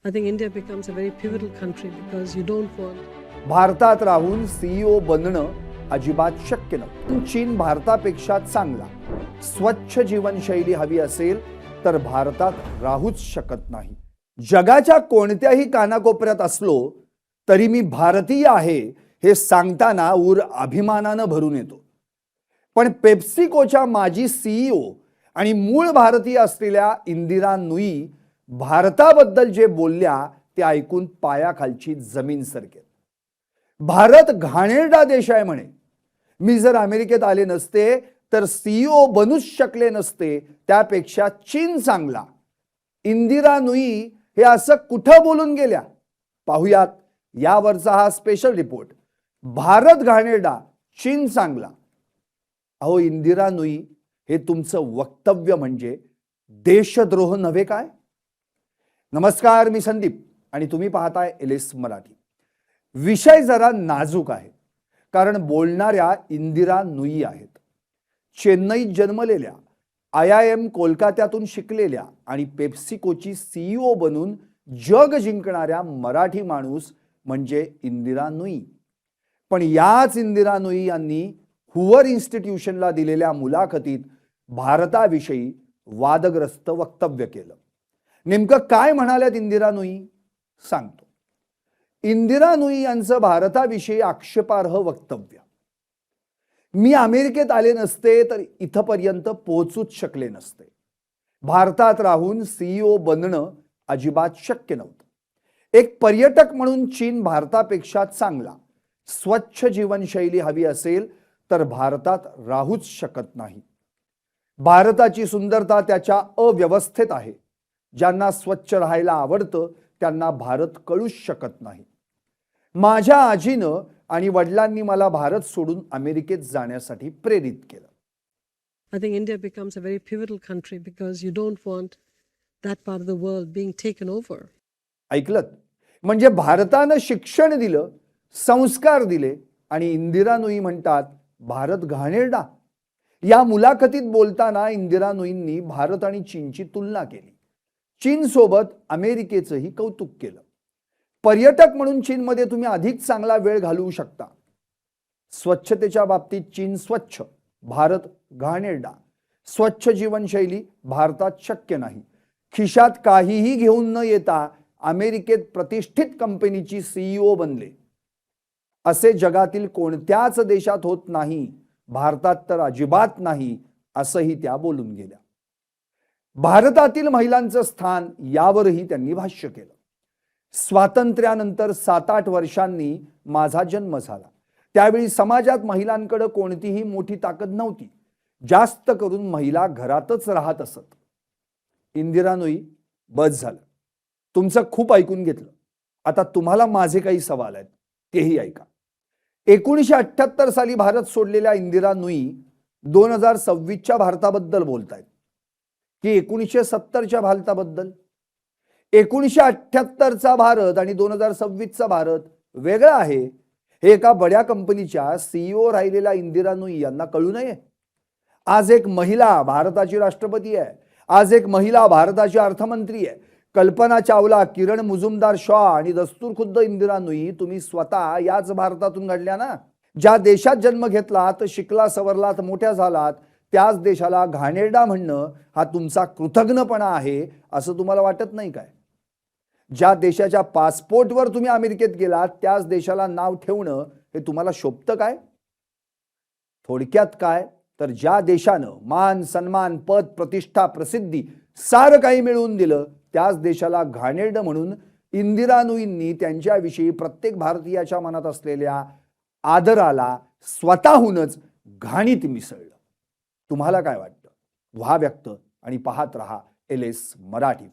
I think India becomes a very pivotal country because you don't want भारतात राहून CEO बनणं अजिबात शक्य नव्हतं. चीन भारतापेक्षा चांगला स्वच्छ जीवनशैली हवी असेल तर भारतात राहूच शकत नाही. जगाच्या कोणत्याही कानाकोपऱ्यात असलो तरी मी भारतीय आहे हे सांगताना उर अभिमानानं भरून येतो. पण पेप्सिकोच्या माजी सीईओ आणि मूळ भारतीय असलेल्या इंदिरा नुई भारताबद्दल जे बोलल्या ते ऐकून पायाखालची जमीन सरकेल. भारत घाणेरडा देश आहे म्हणे. मी जर अमेरिकेत आले नसते तर सीईओ बनूच शकले नसते, त्यापेक्षा चीन चांगला. इंदिरा नुई हे असं कुठं बोलून गेल्या? पाहुयात यावरचा हा स्पेशल रिपोर्ट. भारत घाणेरडा, चीन चांगला. अहो इंदिरा नुई, हे तुमचं वक्तव्य म्हणजे देशद्रोह नव्हे काय? नमस्कार, मी संदीप आणि तुम्ही पाहताय LS मराठी. विषय जरा नाजूक आहे कारण बोलणाऱ्या इंदिरा नुई आहेत. चेन्नईत जन्मलेल्या, IIM कोलकात्यातून शिकलेल्या आणि पेप्सिकोची सीईओ बनून जग जिंकणाऱ्या मराठी माणूस म्हणजे इंदिरा नुई. पण याच इंदिरा नुई यांनी हुवर इन्स्टिट्यूशनला दिलेल्या मुलाखतीत भारताविषयी वादग्रस्त वक्तव्य केलं. नेमकं काय म्हणाल्यात इंदिरा नुई सांगतो. इंदिरा नुई यांचं भारताविषयी आक्षेपार्ह वक्तव्य. मी अमेरिकेत आले नसते तर इथपर्यंत पोहोचूच शकले नसते. भारतात राहून सीईओ बनणं अजिबात शक्य नव्हतं. एक पर्यटक म्हणून चीन भारतापेक्षा चांगला स्वच्छ जीवनशैली हवी असेल तर भारतात राहूच शकत नाही. भारताची सुंदरता त्याच्या अव्यवस्थेत आहे. ज्यांना स्वच्छ राहायला आवडतं त्यांना भारत कळूच शकत नाही. माझ्या आजीनं आणि वडिलांनी मला भारत सोडून अमेरिकेत जाण्यासाठी प्रेरित केलं. I think India becomes a very pivotal country because you don't want that part of the world being taken over. ऐकलत? म्हणजे भारतानं शिक्षण दिलं, संस्कार दिले आणि इंदिरा नुई म्हणतात भारत घाणेरडा. या मुलाखतीत बोलताना इंदिरा नुईंनी भारत आणि चीनची तुलना केली. चीन सोबत अमेरिकेचंही कौतुक केलं. पर्यटक म्हणून चीनमध्ये तुम्ही अधिक चांगला वेळ घालवू शकता. स्वच्छतेच्या बाबतीत चीन स्वच्छ, भारत घाणेरडा. स्वच्छ जीवनशैली भारतात शक्य नाही. खिशात काहीही घेऊन न येता अमेरिकेत प्रतिष्ठित कंपनीची सीईओ बनले. असे जगातील कोणत्याच देशात होत नाही, भारतात तर अजिबात नाही, असंही त्या बोलून गेल्या. भारतातील महिलांचं स्थान यावरही त्यांनी भाष्य केलं. स्वातंत्र्यानंतर 7-8 वर्षांनी माझा जन्म झाला. त्यावेळी समाजात महिलांकडे कोणतीही मोठी ताकद नव्हती. जास्त करून महिला घरातच राहत असत. इंदिरा नुई, बस झालं. तुमचं खूप ऐकून घेतलं. आता तुम्हाला माझे काही सवाल आहेत, तेही ऐका. 1978 साली भारत सोडलेल्या इंदिरा नुई 2026च्या भारताबद्दल बोलतायत की 1970च्या भारताबद्दल? 1978चा भारत आणि 2026चा भारत वेगळा आहे. हे एका बड्या कंपनीच्या सीईओ राहिलेल्या इंदिरा नुई यांना कळू नये? आज एक महिला भारताची राष्ट्रपती आहे. आज एक महिला भारताची अर्थमंत्री आहे. कल्पना चावला, किरण मुजुमदार शॉ आणि दस्तूर खुद्द इंदिरा नुई तुम्ही स्वतः याच भारतातून घडल्या ना. ज्या देशात जन्म घेतलात, शिकला, सवरलात, मोठ्या झालात, त्याच देशाला घाणेरडा म्हणणं हा तुमचा कृतज्ञपणा आहे असं तुम्हाला वाटत नाही काय? ज्या देशाच्या पासपोर्टवर तुम्ही अमेरिकेत गेलात त्याच देशाला नाव ठेवणं हे तुम्हाला शोभतं काय? थोडक्यात काय तर ज्या देशानं मान, सन्मान, पद, प्रतिष्ठा, प्रसिद्धी सारं काही मिळवून दिलं त्याच देशाला घाणेरडं म्हणून इंदिरा नुईंनी त्यांच्याविषयी प्रत्येक भारतीयाच्या मनात असलेल्या आदराला स्वतःहूनच घाणीत मिसळलं. तुम्हाला काय वाटतं? व्हा व्यक्त आणि पाहत रहा LS मराठी.